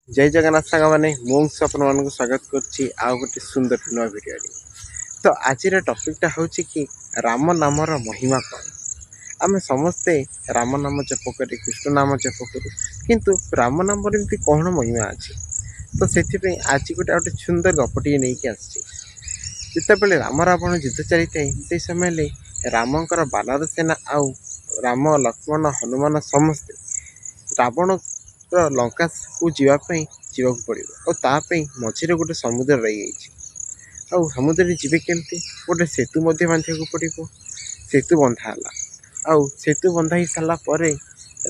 जय जगन्नाथ सांग मैंने मुझे आपको स्वागत कर सुंदर नुआ भिडियो। तो आज टॉपिकटा हूँ कि राम नामर महिमा कौन। आम समस्ते राम नाम जप कर कृष्ण नाम जप करूँ किंतु राम नाम कौन महिमा अच्छी। तो से आज गोटे सुंदर गपटे नहीं कि जितेबाला राम रावण युद्ध चली था से समय रामकर बानर सेना आउ राम लक्ष्मण हनुमान समस्ते रावण लंका को जीवाई जीवाक पड़ो और तापाई मझे गोटे समुद्र रही जाइए। समुद्र जीवे केमती गोटे सेतु बांधा पड़ो। सेतु बंधाला आउ सेतु बंधा ही सारापर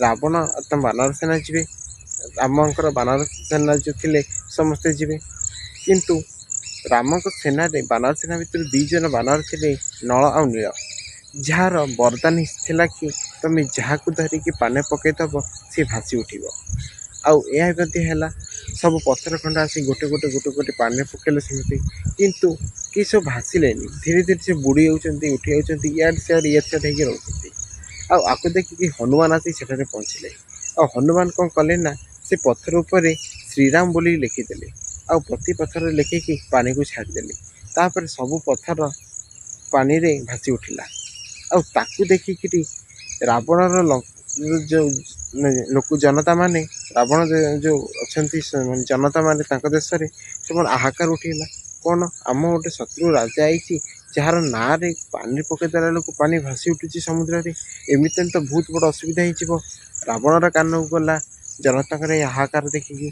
रावण बानर सेना जी रामकर बानर सेना जो थे समस्ते जी किंतु राम सेना बानर सेना भितर 2 जन बानर थे नल आ नील जार वरदान था कि तुम जहाँ को धरिकी पाने पकईदब सी भासी उठ आउ है सब पत्थर खंड आसी गोटे गोटे गोटे गोटे पानी पकेले सेमती किंतु कि सब भासिले धीरे धीरे से बुड़ी जाती उठी जाती इड सियाड हो रोचे। आपको देखिए हनुमान आसी सेठारे पहुँचले आ हनुमान कौन कले ना से पत्थर उपर श्रीराम बोली लिखिदेले आ प्रति पत्थर लिखिकी पानी को छाड़देले तापर सब पत्थर पानी रे भासी उठिला। आकु देखिकी रावणर जो लोक जनता माने रावण जो अच्छा जनता माने देश में सब हाहाकार उठेगा कौन आम गोटे शत्रु राजा आई जार ना रे पानी पकईदेला लोक पानी भासी उठुची समुद्र में एमती तो बहुत बड़ असुविधा हो। रावणर कान को गला जनता हाहाकार देखिकी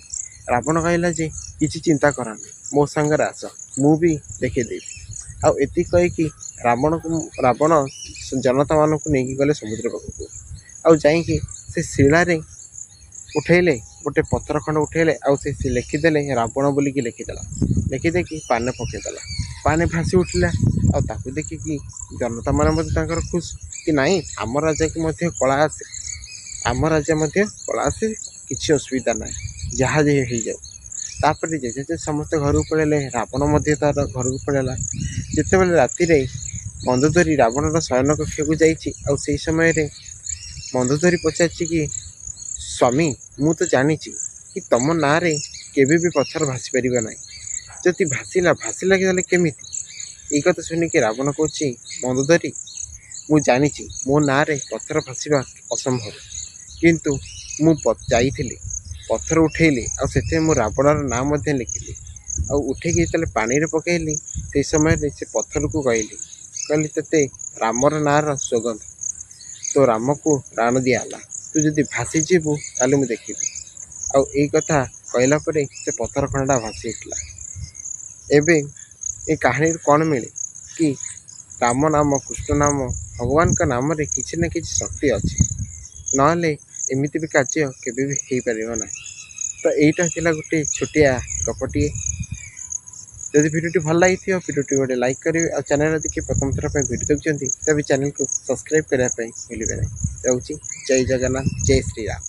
रावण कहला जे किसी चिंता करानी मो सांगे आस मु भी देखीदेवी आती कहीकि रावण जनता मान को लेकिन गले समुद्र पाखक आउ जाइकी से शिलारे उठेले गोटे पत्थर खंड उठेले आउ से लिखिदेले रावण बोलिकी लिखिदेला लिखिदेकी पानी पकईदेला पानी भासी उठिला आकु देखिकी जनता मान खुश कि नाई आम राजा की कला आसे आम राजा कला आसे किसी असुविधा ना जहाँ जे हो जाए तापर जे समस्त घर को पड़े रावण तार घर को पड़ेगा जिते बड़े राति मंदोदरी रावणर शयन कक्ष को जाई समय मंदोदरी पचार कि स्वामी मु तो जानी कि तुम ना रे केबे भी पत्थर भासी पार ना जदि भासिला भासिला केमी ये कथा शुणिकी रावण कौच मंदोदरी मु जानी मो ना रे पत्थर भाषा असंभव किंतु मु जाइली पत्थर उठेली आते मो रावणर ना लिखिली उठेकी जो पानी रे पकईली से समय से पत्थर को कहली ते रामर नार सुगंध तो राम को प्राण दियाला तू जदि भासी जीवु ताले मुझे देखी आई कथा कहला से पत्थर खंडा भासी उठला। एबे ए कहानी कौन मिले कि राम नाम कृष्ण नाम भगवान का नाम रे किसी न किसी शक्ति अच्छी नले एमती भी कार्य केबे भी हो पार ना। तो यहीटा गोटे छोटिया गपटे जब भिडियो भल लगी भिडियो गोटे लाइक करेंगे और चैनल देखिए प्रथम थर पर भिडियो देखते तेज चैनल को सब्सक्राइब करने भूलें नहीं। रोचे जय जगन्नाथ जय श्री राम।